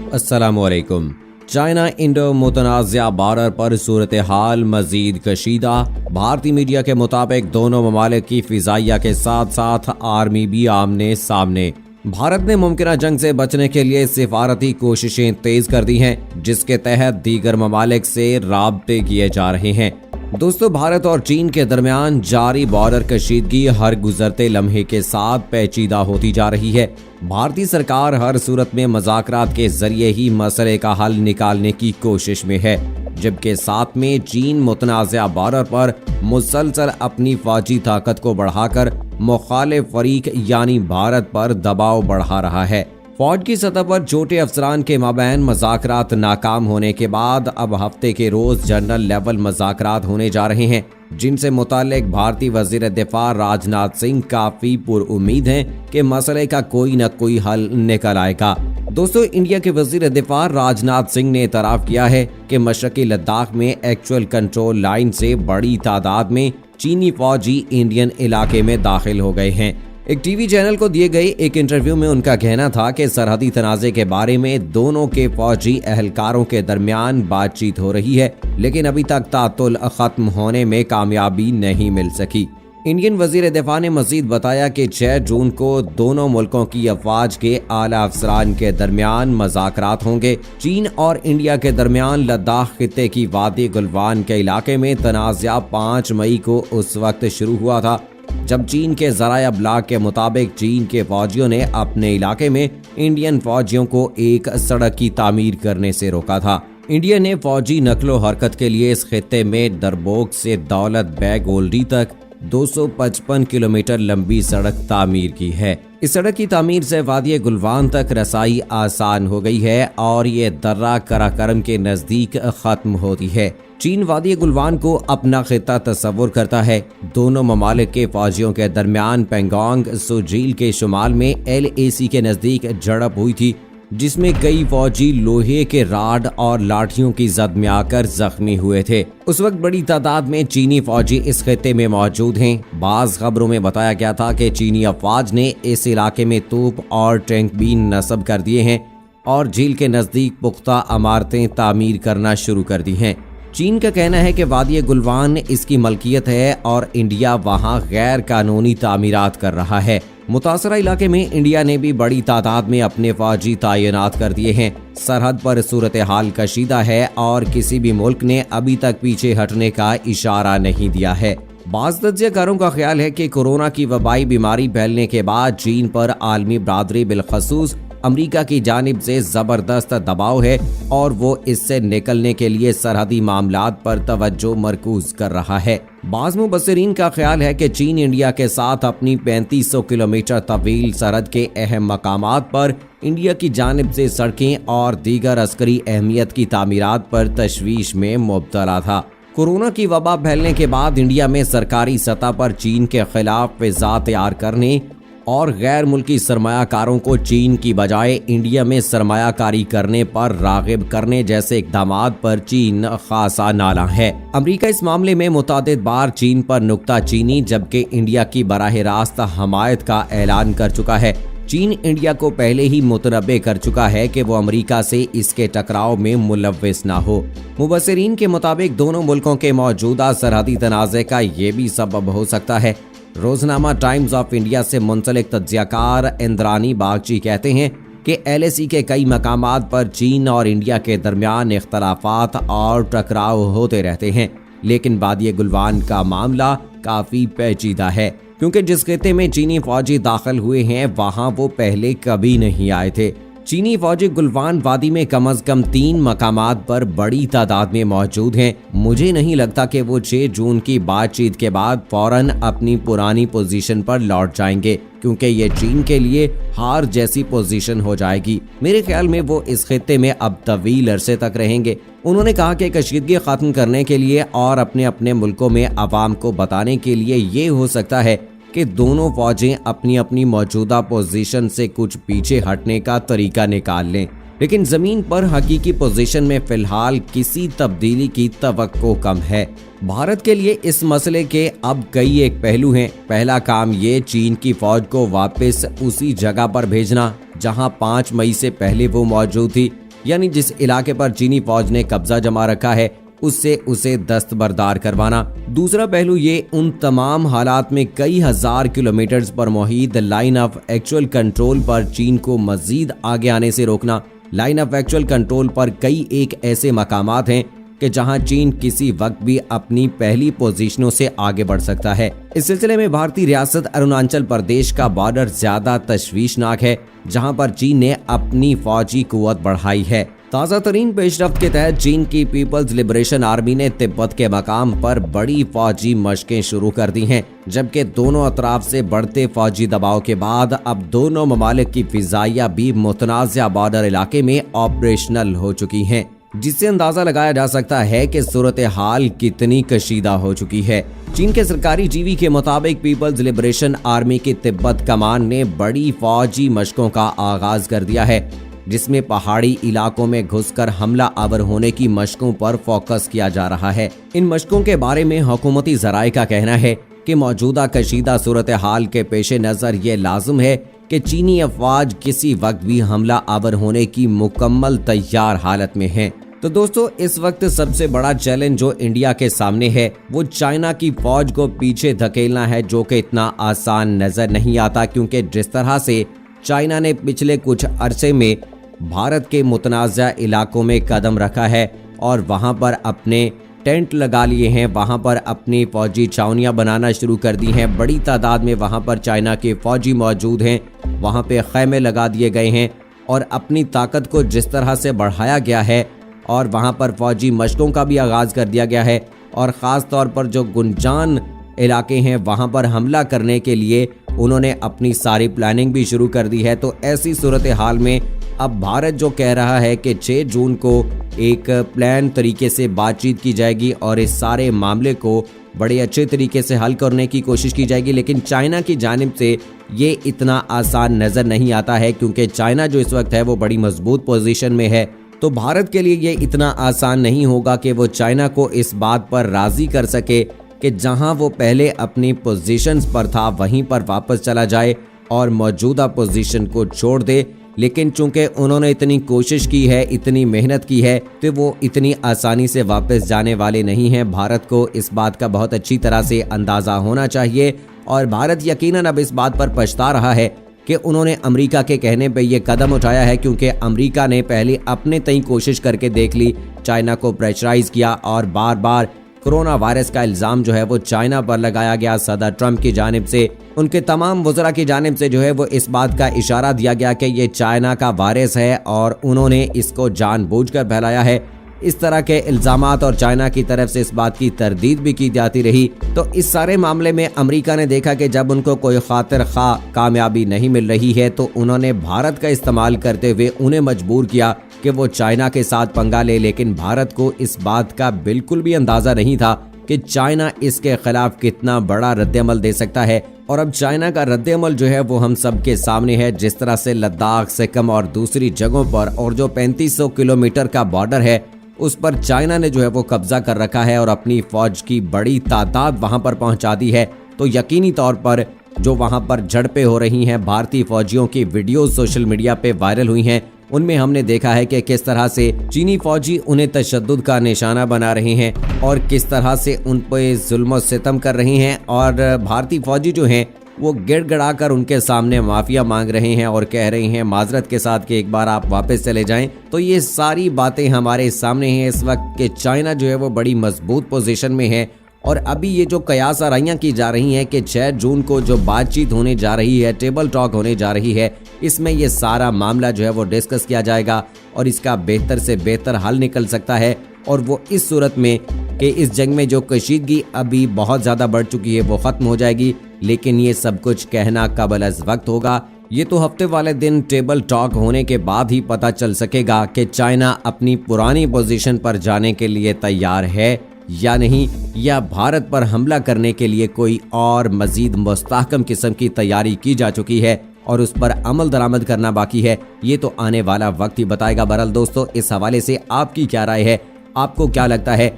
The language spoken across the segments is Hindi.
अस्सलामुअलैकुम। चाइना इंडो मुतनाज़ा बॉर्डर पर सूरत हाल मजीद कशीदा। भारतीय मीडिया के मुताबिक दोनों ममालिक की फिजाइया के साथ साथ आर्मी भी आमने सामने। भारत ने मुमकिन जंग से बचने के लिए सिफारती कोशिशें तेज कर दी हैं, जिसके तहत दीगर ममालिक से राब्ते किए जा रहे हैं। दोस्तों, भारत और चीन के दरमियान जारी बॉर्डर कशीदगी हर गुजरते लम्हे के साथ पेचीदा होती जा रही है। भारतीय सरकार हर सूरत में मुज़ाकरात के जरिए ही मसले का हल निकालने की कोशिश में है, जबकि साथ में चीन मुतनाज़ा बॉर्डर पर मुसलसल अपनी फौजी ताकत को बढ़ाकर मुखालिफ फरीक यानी भारत पर दबाव बढ़ा रहा है। फौज की सतह पर छोटे अफसरान के माबैन मुज़ाकरात नाकाम होने के बाद अब हफ्ते के रोज जनरल लेवल मुज़ाकरात होने जा रहे हैं, जिनसे मुताल्लिक भारतीय वज़ीर दिफा राजनाथ सिंह काफी पुरउम्मीद हैं कि मसले का कोई न कोई हल निकल आएगा। दोस्तों, इंडिया के वज़ीर दिफा राजनाथ सिंह ने एतराफ़ किया है कि मशरक़ी लद्दाख में एक्चुअल कंट्रोल लाइन से बड़ी तादाद में चीनी फौजी इंडियन इलाके में दाखिल हो गए हैं। एक टीवी चैनल को दिए गए एक इंटरव्यू में उनका कहना था कि सरहदी तनाज़े के बारे में दोनों के फौजी एहलकारों के दरमियान बातचीत हो रही है, लेकिन अभी तक तातुल खत्म होने में कामयाबी नहीं मिल सकी। इंडियन वजीर दिफा ने मजीद बताया कि 6 जून को दोनों मुल्कों की अफवाज के आला अफसरान के दरमियान मुज़ाकरात होंगे। चीन और इंडिया के दरमियान लद्दाख खित्ते की वादी गुलवान के इलाके में तनाज़ा 5 मई को उस वक्त शुरू हुआ था जब चीन के ज़राया अबलाग के मुताबिक चीन के फौजियों ने अपने इलाके में इंडियन फौजियों को एक सड़क की तामीर करने से रोका था। इंडिया ने फौजी नकलो हरकत के लिए इस खित्ते में दरबोक से दौलत बेग ओल्डी तक 255 किलोमीटर लंबी सड़क तामीर की है। इस सड़क की तामीर से वादी गुलवान तक रसाई आसान हो गई है और ये दर्रा कराकरम के नजदीक खत्म होती है। चीन वादी गुलवान को अपना खिता तस्वुर करता है। दोनों ममालिक के फौजियों के दरमियान पेंगोंग सू झील के शुमाल में LAC के नजदीक झड़प हुई थी, जिसमें कई फौजी लोहे के राड और लाठियों की जद में आकर जख्मी हुए थे। उस वक्त बड़ी तादाद में चीनी फौजी इस खित्ते में मौजूद हैं। बाज़ खबरों में बताया गया था कि चीनी अफवाज ने इस इलाके में तोप और टैंक भी नस्ब कर दिए हैं और झील के नजदीक पुख्ता इमारतें तामीर करना शुरू कर दी हैं। चीन का कहना है कि वादी गुलवान इसकी मलकियत है और इंडिया वहां गैर कानूनी तामीरात कर रहा है। मुतासरा इलाके में इंडिया ने भी बड़ी तादाद में अपने फौजी तैनात कर दिए हैं। सरहद पर सूरत हाल कशीदा है और किसी भी मुल्क ने अभी तक पीछे हटने का इशारा नहीं दिया है। बाज़ तज्ज़ियाकारों का ख्याल है कि कोरोना की वबाई बीमारी फैलने के बाद चीन पर आलमी बरादरी बिलखसूस अमेरिका की जानिब से जबरदस्त दबाव है और वो इससे निकलने के लिए सरहदी मामलात पर तवज्जो मरकूज कर रहा है। बाज़ मुबस्सिरीन का ख्याल है कि चीन इंडिया के साथ अपनी 3500 किलोमीटर तवील सरहद के अहम मकामात पर इंडिया की जानिब से सड़कें और दीगर अस्करी अहमियत की तामीरात पर तशवीश में मुब्तला था। कोरोना की वबा फैलने के बाद इंडिया में सरकारी सतह पर चीन के खिलाफ फिजा तैयार करने और गैर मुल्की सरमायाकारों को चीन की बजाय इंडिया में सरमायाकारी करने पर रागिब करने जैसे इक़दामात पर चीन खासा नाला है। अमेरिका इस मामले में मुतादिद बार चीन पर नुक्ता चीनी जबकि इंडिया की बराह रास्त हमायत का ऐलान कर चुका है। चीन इंडिया को पहले ही मुतनब्बे कर चुका है कि वो अमेरिका से इसके टकराव में मुलव्विस ना हो। मुबस्सिरीन के मुताबिक दोनों मुल्कों के मौजूदा सरहदी तनाज़े का ये भी सबब हो सकता है। रोजनामा टाइम्स ऑफ इंडिया से मुंसलिक तज्ज़ियाकार इंद्रानी बागची कहते हैं कि LAC के कई मकामात पर चीन और इंडिया के दरमियान इख्तलाफात और टकराव होते रहते हैं, लेकिन वादी गुलवान का मामला काफ़ी पेचीदा है क्योंकि जिस खित्ते में चीनी फौजी दाखिल हुए हैं वहां वो पहले कभी नहीं आए थे। चीनी फौजी गुलवान वादी में कम अज कम 3 मकामात पर बड़ी तादाद में मौजूद हैं। मुझे नहीं लगता कि वो 6 जून की बातचीत के बाद फौरन अपनी पुरानी पोजीशन पर लौट जाएंगे, क्योंकि ये चीन के लिए हार जैसी पोजीशन हो जाएगी। मेरे ख्याल में वो इस खित्ते में अब तवील अरसे तक रहेंगे। उन्होंने कहा कि कशीदगी खत्म करने के लिए और अपने अपने मुल्कों में अवाम को बताने के लिए ये हो सकता है कि दोनों फौजें अपनी अपनी मौजूदा पोजीशन से कुछ पीछे हटने का तरीका निकाल लें, लेकिन जमीन पर हकीकी पोजीशन में फिलहाल किसी तब्दीली की तवक्को कम है। भारत के लिए इस मसले के अब कई एक पहलू हैं। पहला काम ये चीन की फौज को वापस उसी जगह पर भेजना जहां 5 मई से पहले वो मौजूद थी। यानी जिस इलाके पर चीनी फौज ने कब्जा जमा रखा है उससे उसे दस्तबरदार करवाना। दूसरा पहलू ये उन तमाम हालात में कई हजार किलोमीटर पर मौजूद लाइन ऑफ एक्चुअल कंट्रोल पर चीन को मजीद आगे आने से रोकना। लाइन ऑफ एक्चुअल कंट्रोल पर कई एक ऐसे मकामात हैं कि जहां चीन किसी वक्त भी अपनी पहली पोजीशनों से आगे बढ़ सकता है। इस सिलसिले में भारतीय रियासत अरुणाचल प्रदेश का बॉर्डर ज्यादा तशवीशनाक है, जहां पर चीन ने अपनी फौजी कुव्वत बढ़ाई है। ताज़ा तरीन पेशरफ्त के तहत चीन की पीपल्स लिबरेशन आर्मी ने तिब्बत के मकाम पर बड़ी फौजी मशकें शुरू कर दी हैं, जबकि दोनों अतराफ से बढ़ते फौजी दबाव के बाद अब दोनों ममालिक की फिजाइया भी मुतनाज़ा बॉर्डर इलाके में ऑपरेशनल हो चुकी हैं, जिससे अंदाजा लगाया जा सकता है कि सूरत हाल कितनी कशीदा हो चुकी है। चीन के सरकारी टीवी के मुताबिक पीपल्स लिबरेशन आर्मी की तिब्बत कमान ने बड़ी फौजी मशकों का आगाज कर दिया है, जिसमें पहाड़ी इलाकों में घुसकर हमला आवर होने की मशकों पर फोकस किया जा रहा है। इन मशकों के बारे में हुकूमती जराए का कहना है कि मौजूदा कशीदा सूरत हाल के पेश नज़र ये लाजिम है कि चीनी अफवाज किसी वक्त भी हमला आवर होने की मुकम्मल तैयार हालत में हैं। तो दोस्तों, इस वक्त सबसे बड़ा चैलेंज जो इंडिया के सामने है वो चाइना की फौज को पीछे धकेलना है, जो कि इतना आसान नजर नहीं आता, क्योंकि जिस तरह से चाइना ने पिछले कुछ अरसे में भारत के मुतनाज़ा इलाकों में कदम रखा है और वहां पर अपने टेंट लगा लिए हैं, वहां पर अपनी फौजी छावनियां बनाना शुरू कर दी हैं, बड़ी तादाद में वहां पर चाइना के फौजी मौजूद हैं, वहां पे खैमे लगा दिए गए हैं और अपनी ताकत को जिस तरह से बढ़ाया गया है और वहां पर फौजी मशकों का भी आगाज़ कर दिया गया है और ख़ास तौर पर जो गुंजान इलाके हैं वहां पर हमला करने के लिए उन्होंने अपनी सारी प्लानिंग भी शुरू कर दी है। तो ऐसी सूरत हाल में अब भारत जो कह रहा है कि 6 जून को एक प्लान तरीके से बातचीत की जाएगी और इस सारे मामले को बड़े अच्छे तरीके से हल करने की कोशिश की जाएगी, लेकिन चाइना की जानिब से ये इतना आसान नज़र नहीं आता है, क्योंकि चाइना जो इस वक्त है वो बड़ी मजबूत पोजीशन में है। तो भारत के लिए ये इतना आसान नहीं होगा कि वो चाइना को इस बात पर राज़ी कर सके कि जहां वो पहले अपनी पोजीशंस पर था वहीं पर वापस चला जाए और मौजूदा पोजीशन को छोड़ दे। लेकिन चूंकि उन्होंने इतनी कोशिश की है, इतनी मेहनत की है, तो वो इतनी आसानी से वापस जाने वाले नहीं हैं। भारत को इस बात का बहुत अच्छी तरह से अंदाज़ा होना चाहिए और भारत यकीनन अब इस बात पर पछता रहा है कि उन्होंने अमेरिका के कहने पे ये कदम उठाया है, क्योंकि अमेरिका ने पहले अपने तय कोशिश करके देख ली, चाइना को प्रेशराइज किया और बार बार कोरोना वायरस का इल्ज़ाम जो है वो चाइना पर लगाया गया। सदर ट्रंप की जानिब से, उनके तमाम वज़रा की जानिब से जो है वो इस बात का इशारा दिया गया कि ये चाइना का वायरस है और उन्होंने इसको जानबूझकर फैलाया है। इस तरह के इल्ज़ामात और चाइना की तरफ से इस बात की तरदीद भी की जाती रही। तो इस सारे मामले में अमेरिका ने देखा कि जब उनको कोई खातिर खा कामयाबी नहीं मिल रही है तो उन्होंने भारत का इस्तेमाल करते हुए उन्हें मजबूर किया कि वो चाइना के साथ पंगा ले। लेकिन भारत को इस बात का बिल्कुल भी अंदाज़ा नहीं था कि चाइना इसके खिलाफ कितना बड़ा रद्दअमल दे सकता है। और अब चाइना का रद्दअमल जो है वो हम सब के सामने है। जिस तरह से लद्दाख, सिक्किम और दूसरी जगहों पर और जो 3500 किलोमीटर का बॉर्डर है उस पर चाइना ने जो है वो कब्जा कर रखा है और अपनी फौज की बड़ी तादाद वहां पर पहुंचा दी है। तो यकीनी तौर पर जो वहां पर झड़पें हो रही हैं, भारतीय फौजियों की वीडियोस सोशल मीडिया पे वायरल हुई हैं, उनमें हमने देखा है कि किस तरह से चीनी फौजी उन्हें तशद्दुद का निशाना बना रहे हैं और किस तरह से उन पर जुल्म सितम कर रहे हैं और भारतीय फौजी जो हैं वो गिड़गिड़ा कर उनके सामने माफिया मांग रहे हैं और कह रहे हैं माजरत के साथ कि एक बार आप वापस चले जाएं। तो ये सारी बातें हमारे सामने हैं इस वक्त कि चाइना जो है वो बड़ी मजबूत पोजीशन में है। और अभी ये जो कयास आराइयाँ की जा रही हैं कि 6 जून को जो बातचीत होने जा रही है, टेबल टॉक होने जा रही है, इसमें ये सारा मामला जो है वो डिस्कस किया जाएगा और इसका बेहतर से बेहतर हल निकल सकता है। और वो इस सूरत में कि इस जंग में जो कशीदगी अभी बहुत ज़्यादा बढ़ चुकी है वो ख़त्म हो जाएगी। लेकिन ये सब कुछ कहना कबल अज़ वक्त होगा। ये तो हफ्ते वाले दिन टेबल टॉक होने के बाद ही पता चल सकेगा कि चाइना अपनी पुरानी पोजीशन पर जाने के लिए तैयार है या नहीं, या भारत पर हमला करने के लिए कोई और मजीद मुस्तहकम किस्म की तैयारी की जा चुकी है और उस पर अमल दरामद करना बाकी है। ये तो आने वाला वक्त ही बताएगा। बहरहाल दोस्तों, इस हवाले से आपकी क्या राय है? आपको क्या लगता है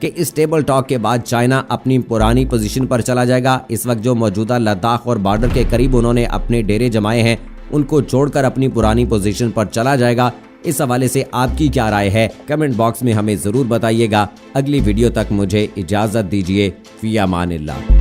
कि इस टेबल टॉक के बाद चाइना अपनी पुरानी पोजीशन पर चला जाएगा? इस वक्त जो मौजूदा लद्दाख और बॉर्डर के करीब उन्होंने अपने डेरे जमाए हैं उनको छोड़कर अपनी पुरानी पोजीशन पर चला जाएगा, इस हवाले से आपकी क्या राय है, कमेंट बॉक्स में हमें जरूर बताइएगा। अगली वीडियो तक मुझे इजाजत दीजिए। फी अमानिल्लाह।